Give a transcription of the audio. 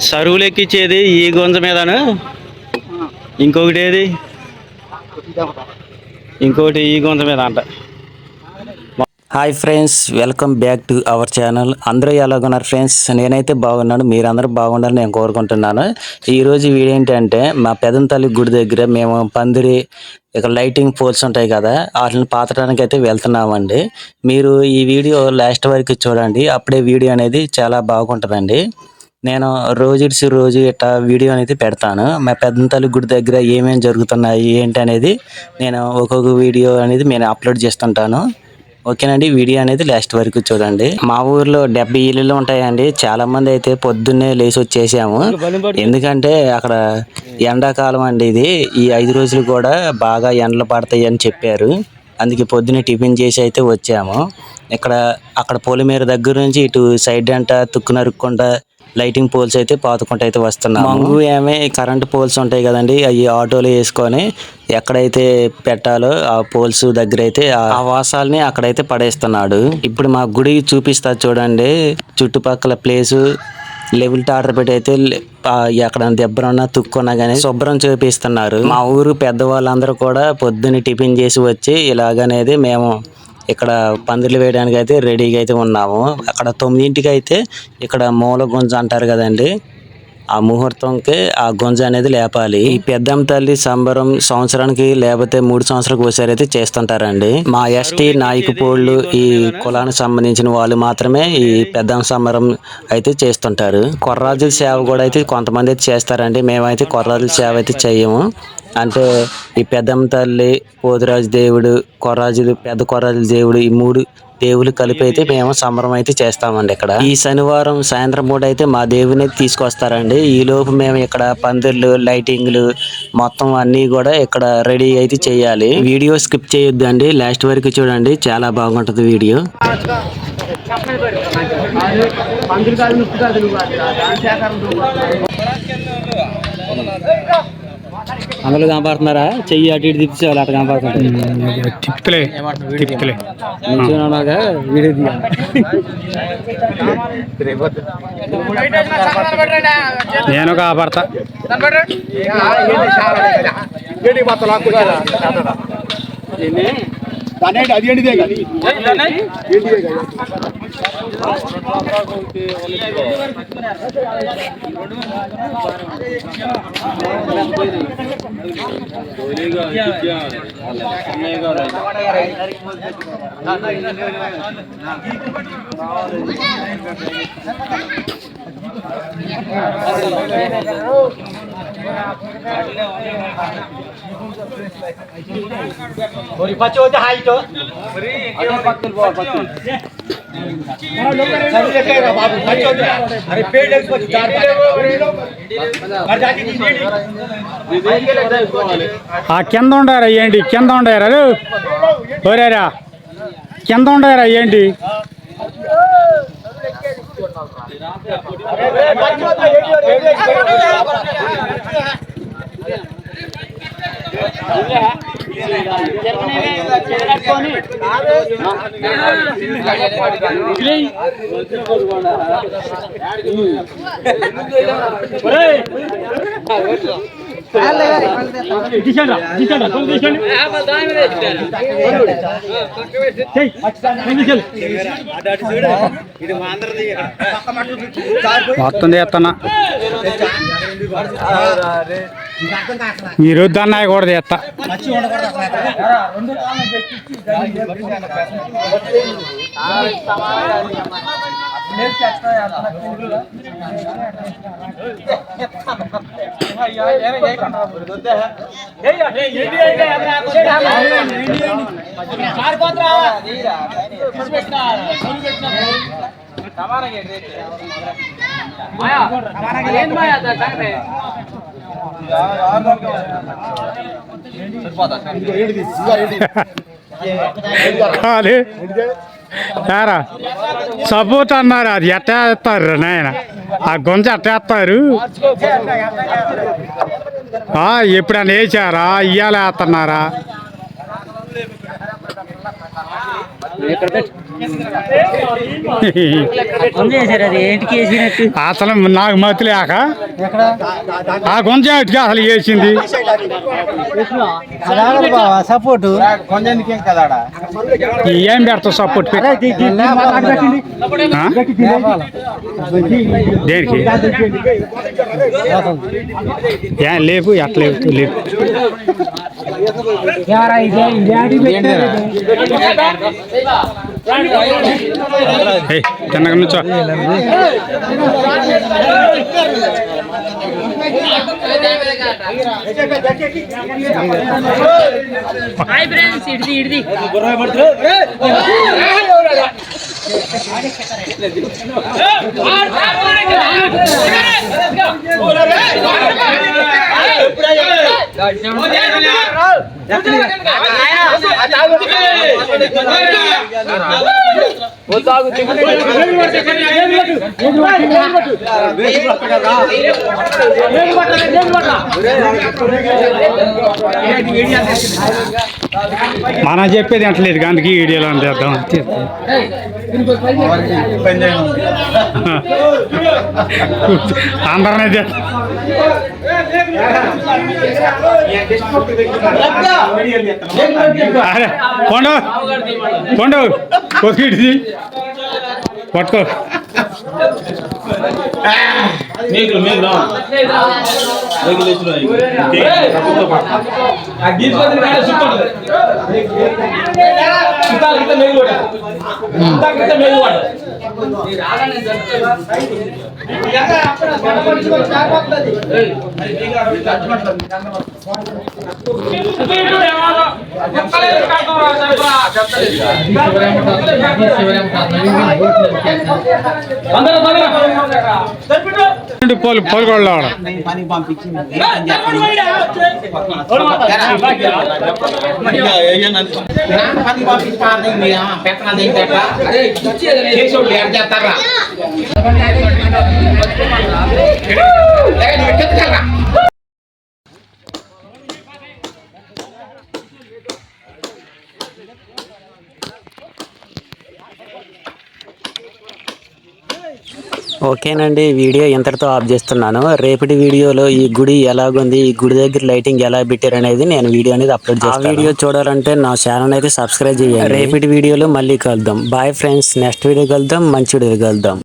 సరువులు ఎక్కిచ్చేది ఈ గుంజ మీదను, ఇంకొకటి ఏది, ఇంకోటి ఈ గుంజ మీద అంట. Hi friends, welcome back to our channel. అందరూ ఎలాగున్నారు ఫ్రెండ్స్? నేనైతే బాగున్నాను, మీరందరూ బాగుండాలని నేను కోరుకుంటున్నాను. ఈరోజు వీడియో ఏంటంటే, మా పెదంతల్లి గుడి దగ్గర మేము పందిరి ఇక లైటింగ్ పోల్స్ ఉంటాయి కదా, వాటిని పాతడానికి అయితే వెళ్తున్నామండి. మీరు ఈ వీడియో లాస్ట్ వరకు చూడండి, అప్పుడే వీడియో అనేది చాలా బాగుంటుందండి. నేను రోజు ఇట్లా వీడియో అనేది పెడతాను. మా పెద్దంతల్లి గుడి దగ్గర ఏమేమి జరుగుతున్నాయి ఏంటి అనేది నేను ఒక్కొక్క వీడియో అనేది నేను అప్లోడ్ చేస్తుంటాను. ఓకేనండి, వీడియో అనేది లాస్ట్ వరకు చూడండి. మా ఊర్లో 70 ఇళ్ళు ఉంటాయండి. చాలా మంది అయితే పొద్దున్నే లేచి వచ్చేసాము, ఎందుకంటే అక్కడ ఎండాకాలం అండి. ఇది ఈ 5 రోజులు కూడా బాగా ఎండలు పడతాయి అని చెప్పారు. అందుకే పొద్దున్నే టిఫిన్ చేసి అయితే వచ్చాము. అక్కడ పొలిమేర దగ్గర నుంచి ఇటు సైడ్ అంట తుక్కునరుక్కుండా లైటింగ్ పోల్స్ అయితే పాతుకుంటూ అయితే వస్తున్నాము. మంగు ఏమే కరెంట్ పోల్స్ ఉంటాయి కదండి, అవి ఆటోలో వేసుకొని ఎక్కడైతే పెట్టాలో ఆ పోల్స్ దగ్గర అయితే ఆ వాసాలని అక్కడైతే పడేస్తున్నాడు. ఇప్పుడు మా గుడి చూపిస్తా చూడండి. చుట్టుపక్కల ప్లేసు లెవెల్ టాటర్ పెట్టి అయితే ఎక్కడ దెబ్బరున్నా తుక్కున్నా కానీ శుభ్రం చేపిస్తున్నారు. మా ఊరు పెద్దవాళ్ళందరూ కూడా పొద్దున్న టిఫిన్ చేసి వచ్చి ఇలాగనేది మేము ఇక్కడ పందిర్లు వేయడానికి అయితే రెడీగా అయితే ఉన్నాము. అక్కడ 9ంటికి అయితే ఇక్కడ మూల గుంజ అంటారు కదండి, ఆ ముహూర్తంకి ఆ గుంజ అనేది లేపాలి. ఈ పెద్దమ్మ తల్లి సంబరం సంవత్సరానికి లేకపోతే 3 సంవత్సరాలకు ఒకసారి అయితే చేస్తుంటారండి. మా ఎస్టీ నాయకుపోళ్ళు ఈ కులానికి సంబంధించిన వాళ్ళు మాత్రమే ఈ పెద్దమ్మ సంబరం అయితే చేస్తుంటారు. కొర్రాజుల సేవ కూడా అయితే కొంతమంది అయితే చేస్తారండి. మేమైతే కొర్రాజుల సేవ అయితే చెయ్యము. అంటే ఈ పెద్దమ్మ తల్లి, పోతురాజు దేవుడు, పెద్ద కొర్రాజుల దేవుడు, ఈ 3 దేవుళ్ళు కలిపి అయితే మేము సంబరం అయితే చేస్తామండి. ఇక్కడ ఈ శనివారం సాయంత్రం పూట అయితే మా దేవుని తీసుకొస్తారండి. ఈ లోపు మేము ఇక్కడ పందిర్లు, లైటింగ్లు మొత్తం అన్ని కూడా ఇక్కడ రెడీ అయితే చేయాలి. వీడియో స్కిప్ చేయొద్దండి, లాస్ట్ వరకు చూడండి, చాలా బాగుంటుంది వీడియో. అందులో కనపడుతున్నారా? చెయ్యి అటు ఇటు తిప్పేవాళ్ళు అటు కనపడుతుంది. వీడియో నేను కాపాడతా. అది ఏంటిదే కానీ बच्चे होते हाई तो अरे पेड़ కింద ఉండారా ఏంటి? కింద ఉండారా ఓరేరా? కింద ఉండారా ఏంటి? మొత్తం చేస్తున్నా, మీరు దన్నాయి కూడా చేస్తా. సపోర్ట్ అన్నారు, అది ఎట్టేస్తారు నాయన, ఆ గుంజ ఎట్టేస్తారు. ఎప్పుడన్నా వేసారా? ఇయ్యాల వేస్తున్నారా? అసలు నాకు మతి లేక ఆ కొంచెం అసలు వేసింది సపోర్టు ఏం పెడతావు సపోర్ట్ దేనికి లేపు ఎట్లా లేపు చిన్నగా నుంచో మనం చెప్పేది అంటలేదు అందుకే వీడియోలో చేద్దాం అందరినీ కొండ కొండ కొద్దిది పట్టుకో పోల్గొండ ఓకేనండి, వీడియో ఇంతటితో ఆఫ్ చేస్తున్నాను. రేపటి వీడియోలో ఈ గుడి ఎలాగుంది, ఈ గుడి దగ్గర లైటింగ్ ఎలా పెట్టారు అనేది నేను వీడియో అనేది అప్లోడ్ చేస్తాను. ఆ వీడియో చూడాలంటే నా ఛానల్ అయితే సబ్స్క్రైబ్ చేయండి. రేపటి వీడియోలో మళ్ళీ కలుద్దాం. బాయ్ ఫ్రెండ్స్, నెక్స్ట్ వీడియో కలుద్దాం, మంచి వీడియో కలుద్దాం.